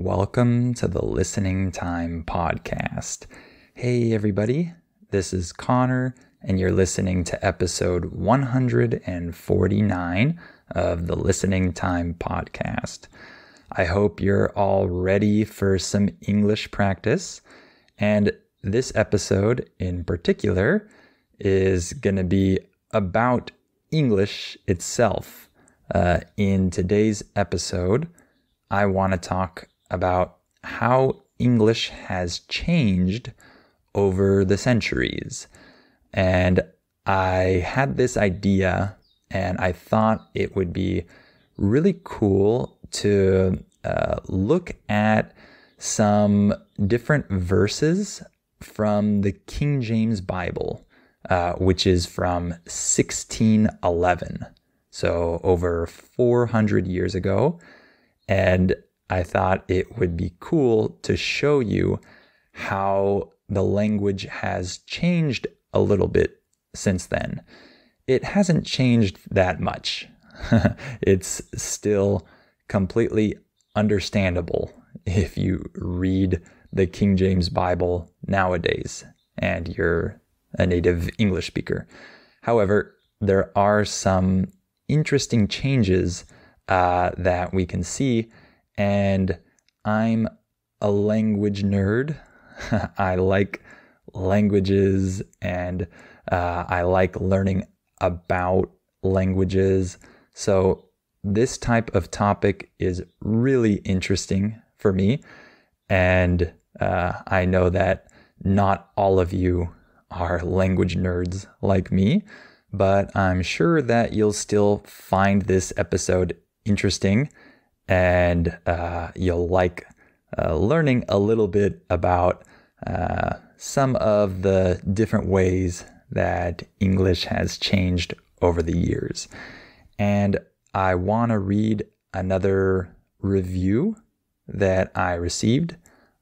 Welcome to the Listening Time Podcast. Hey, everybody, this is Connor, and you're listening to episode 149 of the Listening Time Podcast. I hope you're all ready for some English practice, and this episode in particular is going to be about English itself. In today's episode, I want to talk about how English has changed over the centuries. And I had this idea, and I thought it would be really cool to look at some different verses from the King James Bible, which is from 1611, so over 400 years ago. And I thought it would be cool to show you how the language has changed a little bit since then. It hasn't changed that much. It's still completely understandable if you read the King James Bible nowadays and you're a native English speaker. However, there are some interesting changes that we can see. And I'm a language nerd. I like languages and I like learning about languages. So this type of topic is really interesting for me. And I know that not all of you are language nerds like me, but I'm sure that you'll still find this episode interesting. And you'll like learning a little bit about some of the different ways that English has changed over the years. And I want to read another review that I received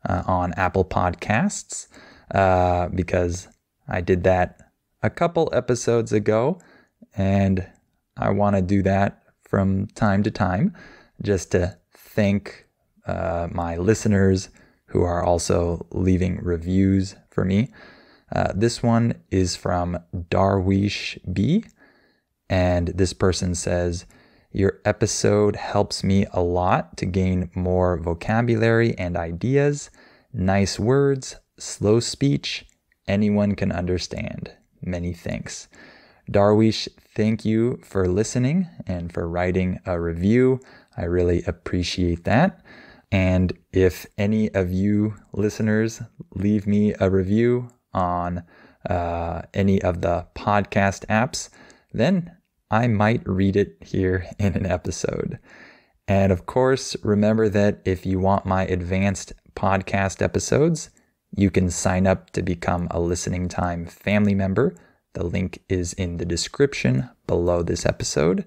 on Apple Podcasts because I did that a couple episodes ago, and I want to do that from time to time, just to thank my listeners who are also leaving reviews for me. This one is from Darwish B, and this person says, "Your episode helps me a lot to gain more vocabulary and ideas. Nice words, slow speech, anyone can understand. Many thanks." Darwish, thank you for listening and for writing a review. I really appreciate that. And if any of you listeners leave me a review on any of the podcast apps, then I might read it here in an episode. And of course, remember that if you want my advanced podcast episodes, you can sign up to become a Listening Time family member. The link is in the description below this episode.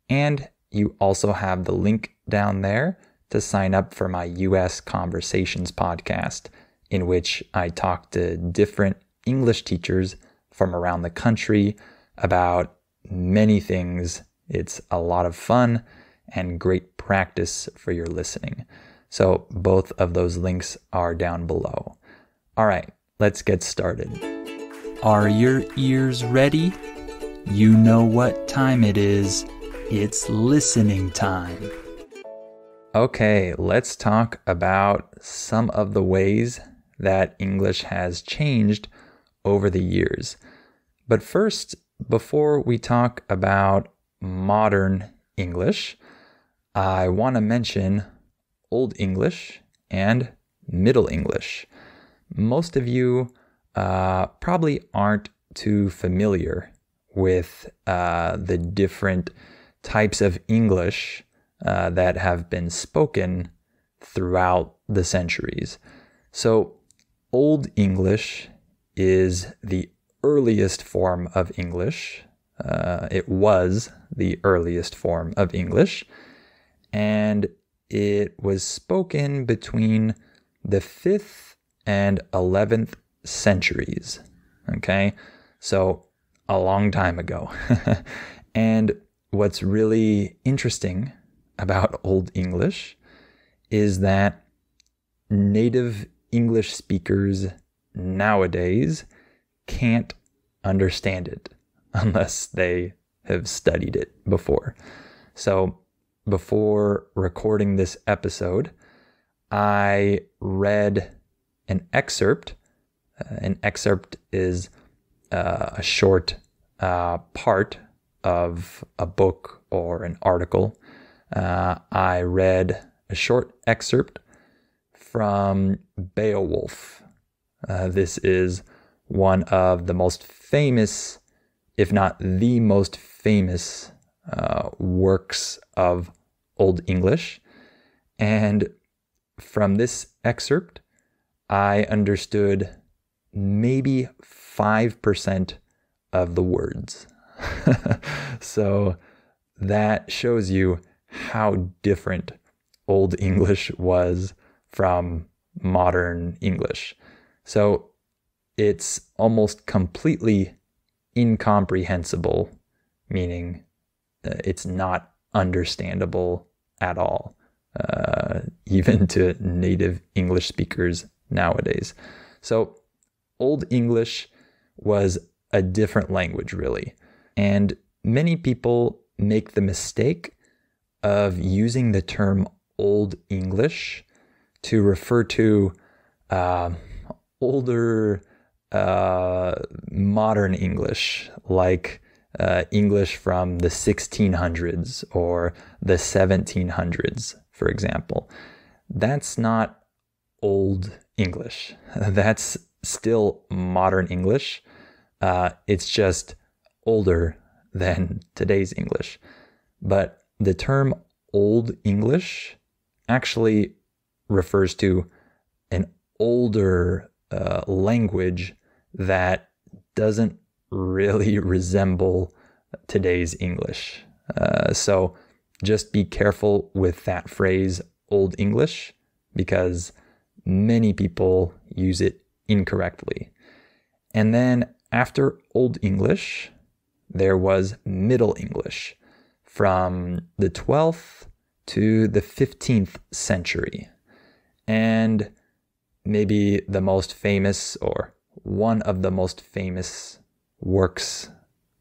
And you also have the link down there to sign up for my US Conversations podcast, in which I talk to different English teachers from around the country about many things. It's a lot of fun and great practice for your listening. So both of those links are down below. All right, let's get started. Are your ears ready? You know what time it is. It's listening time. Okay, let's talk about some of the ways that English has changed over the years. But first, before we talk about modern English, I want to mention Old English and Middle English. Most of you probably aren't too familiar with the different types of English that have been spoken throughout the centuries. So Old English is the earliest form of English. It was the earliest form of English, and it was spoken between the 5th and 11th centuries. Okay, so a long time ago. And what's really interesting about Old English is that native English speakers nowadays can't understand it unless they have studied it before. So before recording this episode, I read an excerpt. An excerpt is a short part of a book or an article. I read a short excerpt from Beowulf. This is one of the most famous, if not the most famous, works of Old English. And from this excerpt, I understood maybe 5% of the words. So that shows you how different Old English was from modern English. So it's almost completely incomprehensible, meaning it's not understandable at all, even to native English speakers nowadays. So Old English was a different language, really. And many people make the mistake of using the term Old English to refer to older modern English, like English from the 1600s or the 1700s, for example. That's not Old English. That's still modern English. It's just older than today's English. But the term Old English actually refers to an older language that doesn't really resemble today's English. So just be careful with that phrase, Old English, because many people use it incorrectly. And then after Old English, there was Middle English from the 12th to the 15th century. And maybe the most famous, or one of the most famous works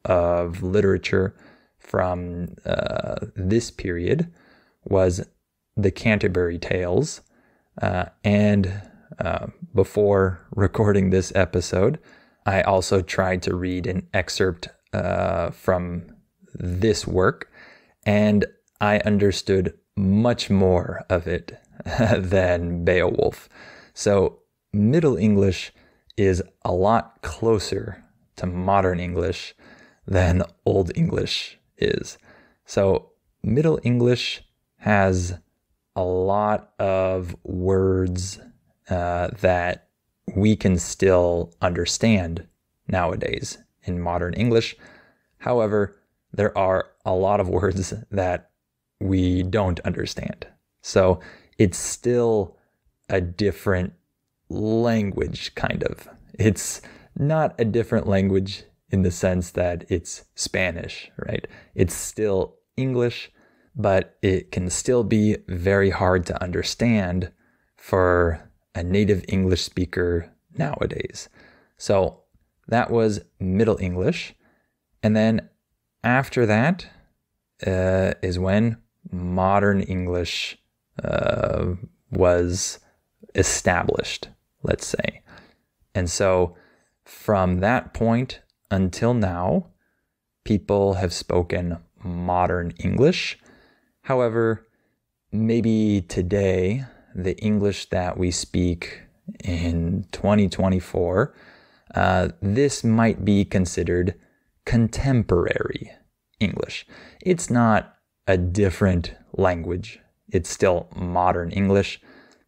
of literature from this period was the Canterbury Tales. And before recording this episode, I also tried to read an excerpt from this work, and I understood much more of it than Beowulf. So Middle English is a lot closer to modern English than Old English is. So Middle English has a lot of words that we can still understand nowadays in modern English. However, there are a lot of words that we don't understand. So it's still a different language, kind of. It's not a different language in the sense that it's Spanish, right? It's still English, but it can still be very hard to understand for a native English speaker nowadays. So that was Middle English. And then after that is when modern English was established, let's say. And so from that point until now, people have spoken modern English. However, maybe today, the English that we speak in 2024, this might be considered contemporary English. It's not a different language. It's still modern English.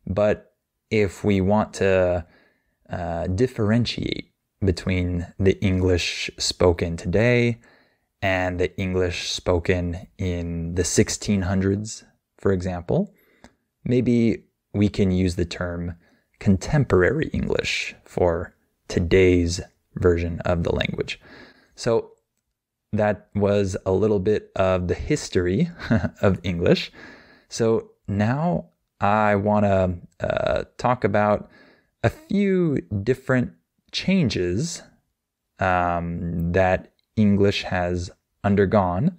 But if we want to differentiate between the English spoken today and the English spoken in the 1600s, for example, maybe we can use the term contemporary English for today's version of the language. So that was a little bit of the history of English. So now I want to talk about a few different changes that English has undergone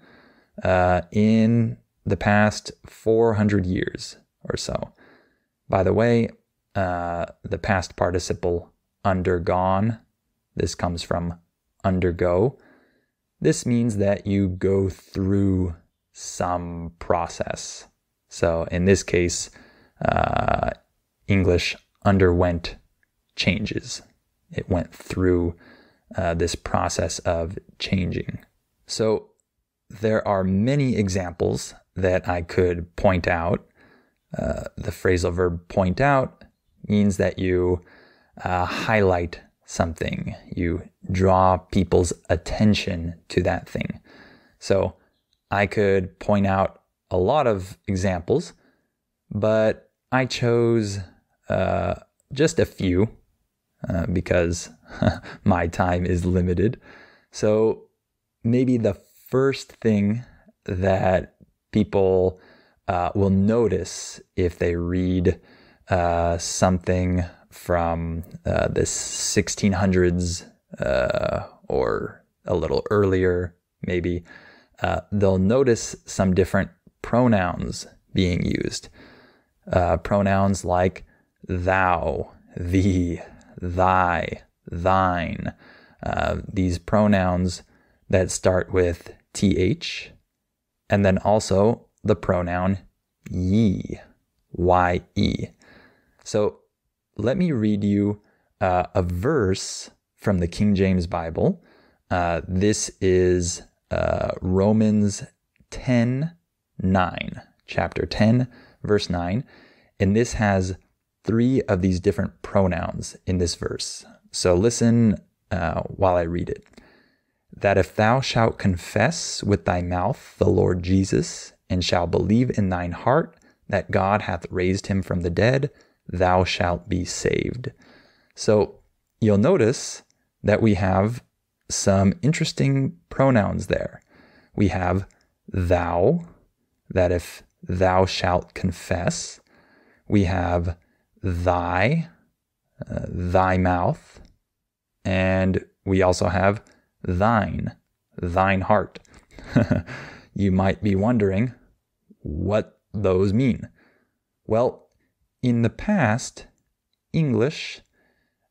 in the past 400 years or so. By the way, the past participle undergone, this comes from undergo. This means that you go through some process. So in this case, English underwent changes. It went through this process of changing. So there are many examples that I could point out. The phrasal verb point out means that you highlight something. You draw people's attention to that thing. So I could point out a lot of examples, but I chose just a few because my time is limited. So maybe the first thing that people will notice if they read something from the 1600s or a little earlier, maybe, they'll notice some different pronouns being used. Pronouns like thou, thee, thy, thine. These pronouns that start with th, and then also the pronoun ye, ye. So let me read you a verse from the King James Bible. This is Romans 10:9, chapter 10, verse 9. And this has 3 of these different pronouns in this verse. So listen while I read it. That if thou shalt confess with thy mouth the Lord Jesus, and shalt believe in thine heart that God hath raised him from the dead, thou shalt be saved. So you'll notice that we have some interesting pronouns there. We have thou, that if thou shalt confess. We have thy, thy mouth. And we also have thine, thine heart. You might be wondering what those mean. Well, in the past, English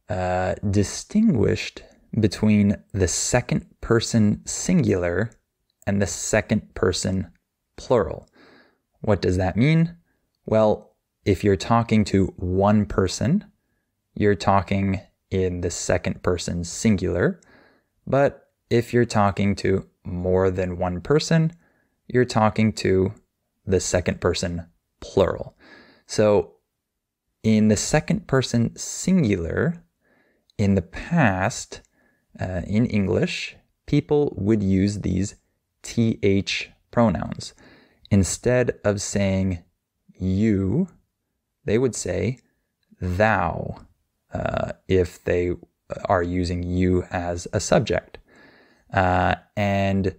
distinguished between the second person singular and the second person plural. What does that mean? Well, if you're talking to one person, you're talking in the second person singular. But if you're talking to more than one person, you're talking to the second person plural. So in the second person singular, in the past, in English, people would use these th pronouns. Instead of saying you, they would say thou, if they are using you as a subject. And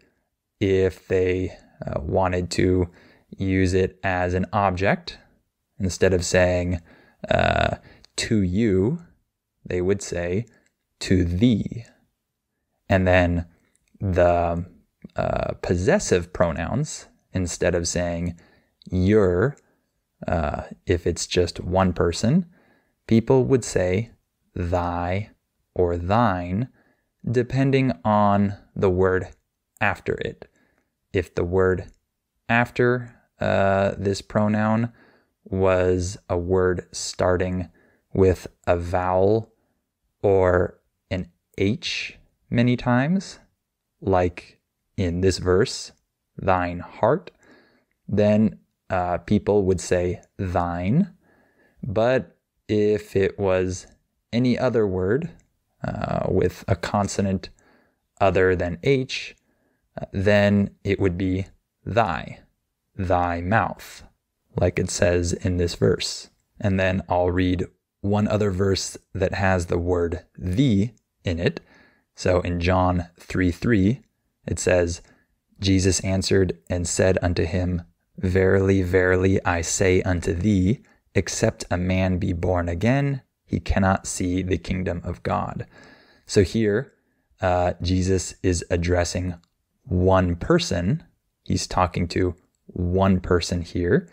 if they wanted to use it as an object, instead of saying to you, they would say to thee. And then the possessive pronouns, instead of saying your, if it's just one person, people would say thy or thine, depending on the word after it. If the word after this pronoun was a word starting with a vowel or an H many times, like in this verse, thine heart, then people would say thine. But if it was any other word with a consonant other than H, then it would be thy, thy mouth, like it says in this verse. And then I'll read one other verse that has the word thee in it. So in John 3:3, it says, Jesus answered and said unto him, Verily, verily, I say unto thee, except a man be born again, he cannot see the kingdom of God. So here, Jesus is addressing one person. He's talking to one person here.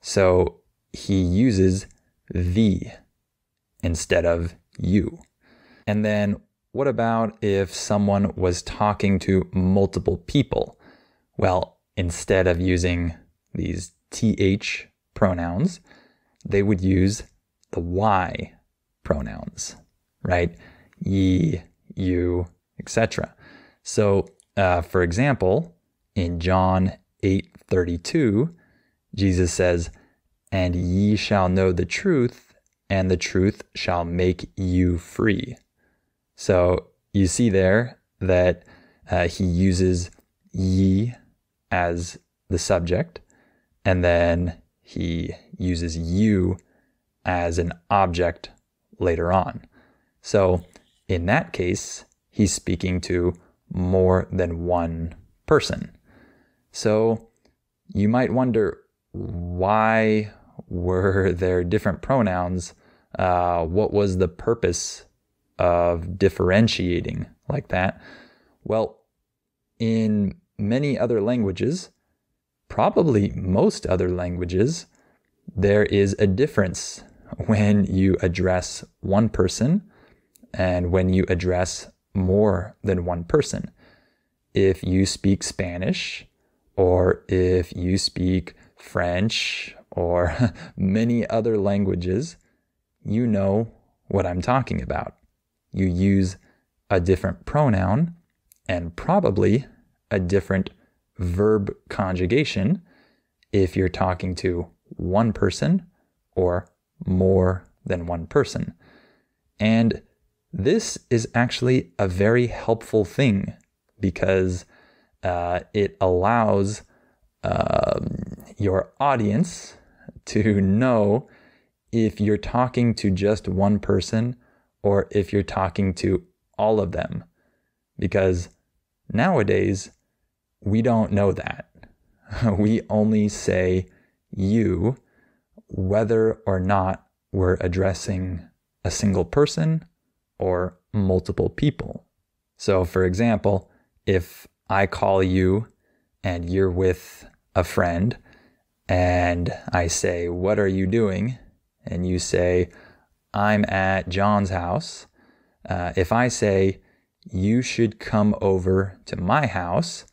So he uses the instead of you. And then what about if someone was talking to multiple people? Well, instead of using these th pronouns, they would use the y pronouns, right? Ye, you, etc. So, for example, in John 8:32, Jesus says, "And ye shall know the truth, and the truth shall make you free." So you see there that he uses ye as the subject, and then he uses you as an object later on. So in that case, he's speaking to more than one person. So you might wonder, why were there different pronouns? What was the purpose of differentiating like that? Well, in many other languages, probably most other languages, there is a difference when you address one person and when you address more than one person. If you speak Spanish, or if you speak French, or many other languages, you know what I'm talking about. You use a different pronoun and probably a different verb conjugation if you're talking to one person or more than one person. And this is actually a very helpful thing because it allows your audience to know if you're talking to just one person or if you're talking to all of them. Because nowadays, we don't know that. We only say you, whether or not we're addressing a single person or multiple people. So for example, if I call you and you're with a friend and I say, "What are you doing?" and you say, "I'm at John's house." If I say, "You should come over to my house,"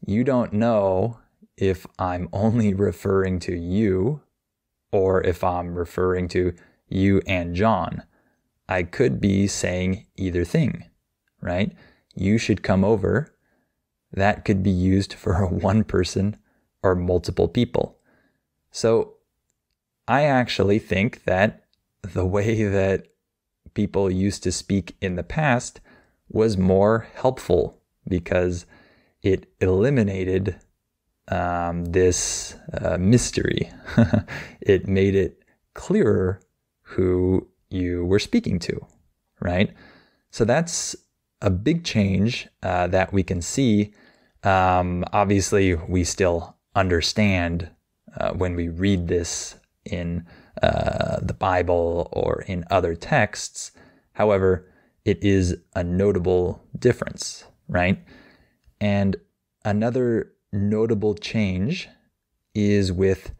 you don't know if I'm only referring to you or if I'm referring to you and John. I could be saying either thing, right? You should come over. That could be used for one person or multiple people. So I actually think that the way that people used to speak in the past was more helpful because it eliminated this mystery. It made it clearer who you were speaking to, right? So that's a big change that we can see. Obviously, we still understand when we read this in the Bible or in other texts. However, it is a notable difference, right? And another notable change is with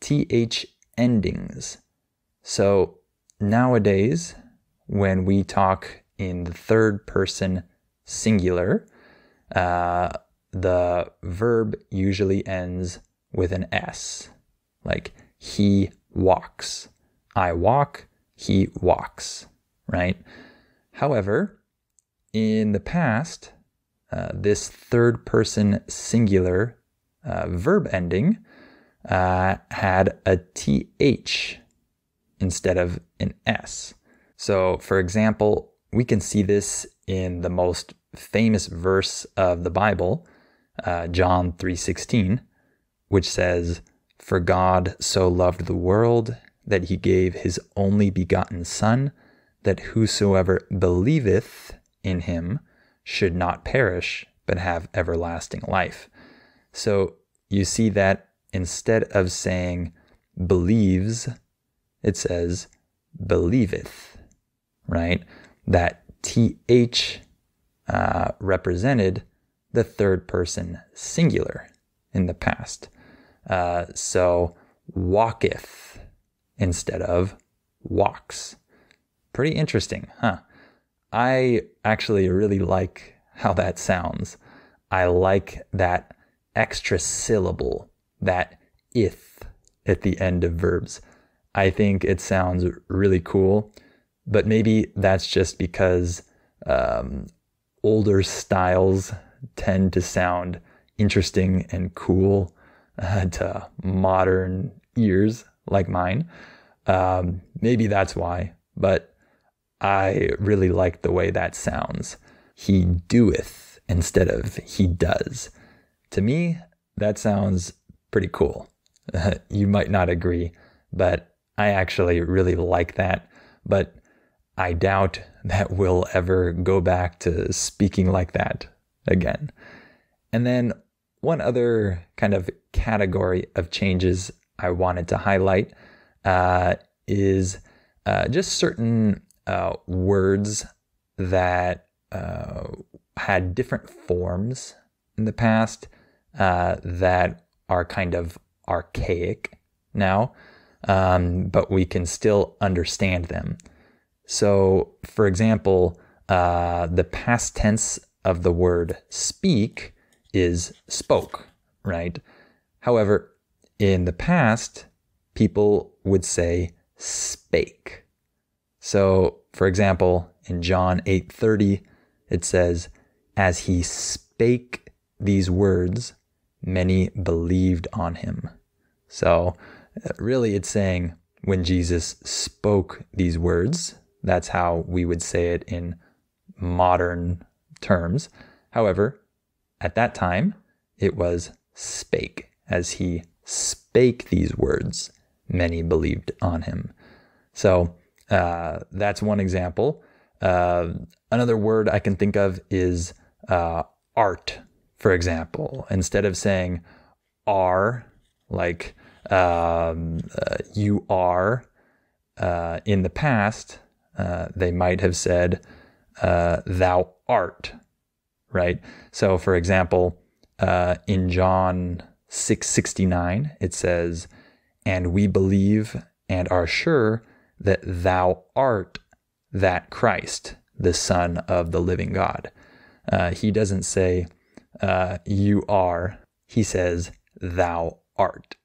th endings. So nowadays, when we talk in the third person singular, the verb usually ends with an S, like he walks. I walk, he walks, right? However, in the past, this third person singular verb ending had a th instead of an S. So, for example, we can see this in the most famous verse of the Bible, John 3:16, which says, "For God so loved the world that he gave his only begotten Son, that whosoever believeth in him should not perish, but have everlasting life." So you see that instead of saying believes, it says believeth, right? That th represented the third person singular in the past. So walketh instead of walks. Pretty interesting, huh? I actually really like how that sounds. I like that extra syllable, that ith at the end of verbs. I think it sounds really cool, but maybe that's just because older styles tend to sound interesting and cool to modern ears like mine. Maybe that's why, but I really like the way that sounds. He doeth instead of he does. To me, that sounds pretty cool. You might not agree, but I actually really like that. But I doubt that we'll ever go back to speaking like that again. And then one other kind of category of changes I wanted to highlight is just certain words that had different forms in the past that are kind of archaic now, but we can still understand them. So, for example, the past tense of the word speak is spoke, right? However, in the past, people would say spake. So, for example, in John 8:30, it says, as he spake these words, many believed on him. So, really, it's saying when Jesus spoke these words, that's how we would say it in modern terms. However, at that time, it was spake. As he spake these words, many believed on him. So that's one example. Another word I can think of is art, for example. Instead of saying are, like you are, in the past, they might have said thou art, right? So, for example, in John 6:69, it says, and we believe and are sure that thou art that Christ, the Son of the living God. He doesn't say you are, he says thou art.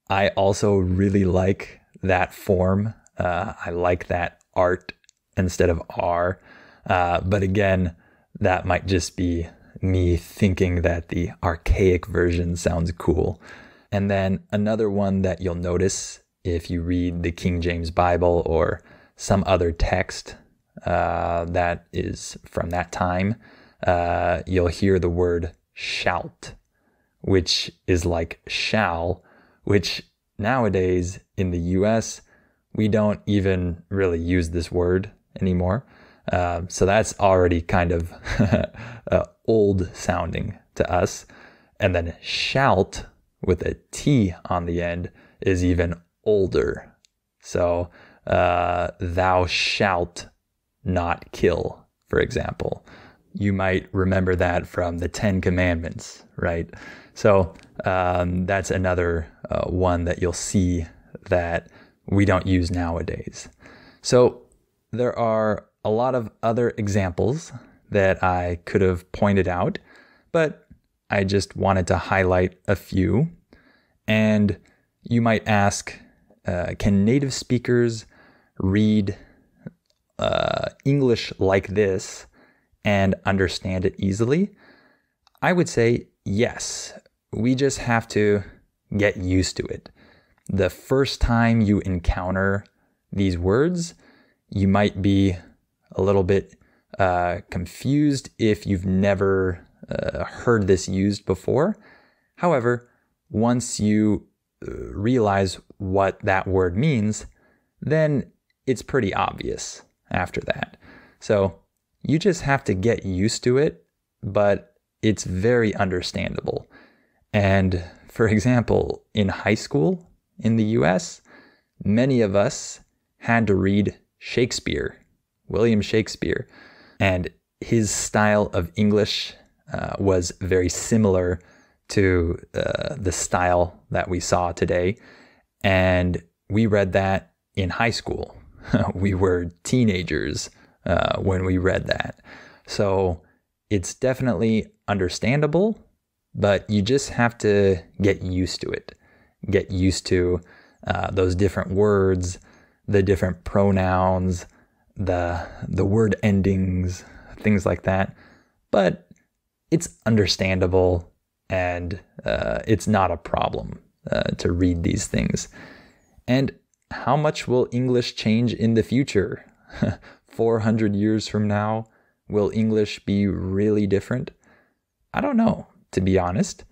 I also really like that form. I like that art instead of are. But again, that might just be me thinking that the archaic version sounds cool. And then another one that you'll notice if you read the King James Bible or some other text that is from that time, you'll hear the word shalt, which is like shall, which nowadays in the US, we don't even really use this word anymore. So that's already kind of old sounding to us. And then shalt with a T on the end is even older. So thou shalt not kill, for example. You might remember that from the 10 Commandments, right? So that's another one that you'll see that we don't use nowadays. So there are a lot of other examples that I could have pointed out, but I just wanted to highlight a few. And you might ask, can native speakers read English like this and understand it easily? I would say yes. We just have to get used to it. The first time you encounter these words, you might be a little bit confused if you've never heard this used before. However, once you realize what that word means, then it's pretty obvious after that. So you just have to get used to it, but it's very understandable. And for example, in high school in the US, many of us had to read Shakespeare, William Shakespeare, and his style of English was very similar to the style that we saw today. And we read that in high school. We were teenagers when we read that. So it's definitely understandable, but you just have to get used to it. Get used to those different words, the different pronouns, the word endings, things like that. But it's understandable, and it's not a problem to read these things. And how much will English change in the future? 400 years from now, will English be really different? I don't know, to be honest.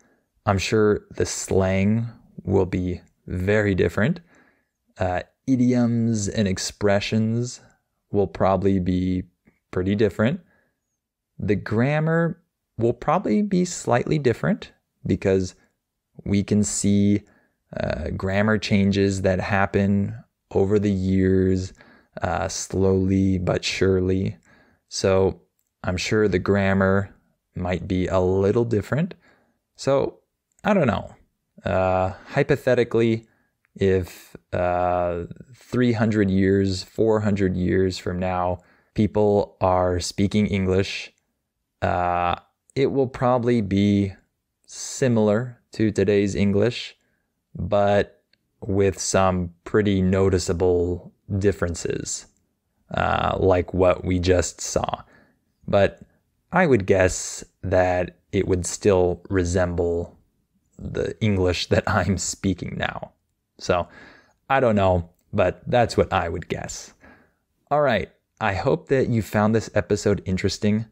I'm sure the slang will be very different. Idioms and expressions will probably be pretty different. The grammar will probably be slightly different because we can see grammar changes that happen over the years, slowly but surely. So I'm sure the grammar might be a little different. So I don't know. Hypothetically, if 300 years, 400 years from now, people are speaking English, it will probably be similar to today's English, but with some pretty noticeable differences, like what we just saw. But I would guess that it would still resemble the English that I'm speaking now. So I don't know, but that's what I would guess. All right. I hope that you found this episode interesting.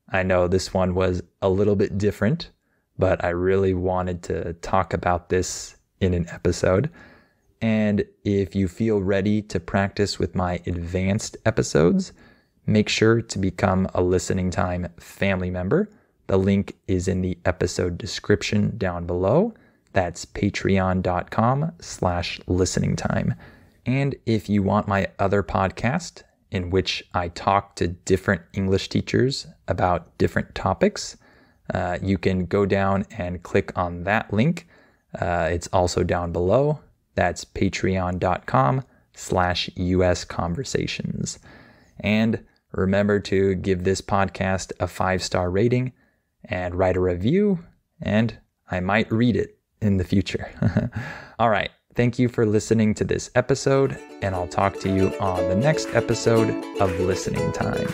I know this one was a little bit different, but I really wanted to talk about this in an episode. And if you feel ready to practice with my advanced episodes, make sure to become a Listening Time family member. The link is in the episode description down below. That's patreon.com/listeningtime. And if you want my other podcast, in which I talk to different English teachers about different topics, you can go down and click on that link. It's also down below. That's patreon.com/US Conversations. And remember to give this podcast a 5-star rating and write a review, and I might read it in the future. All right. Thank you for listening to this episode, and I'll talk to you on the next episode of Listening Time.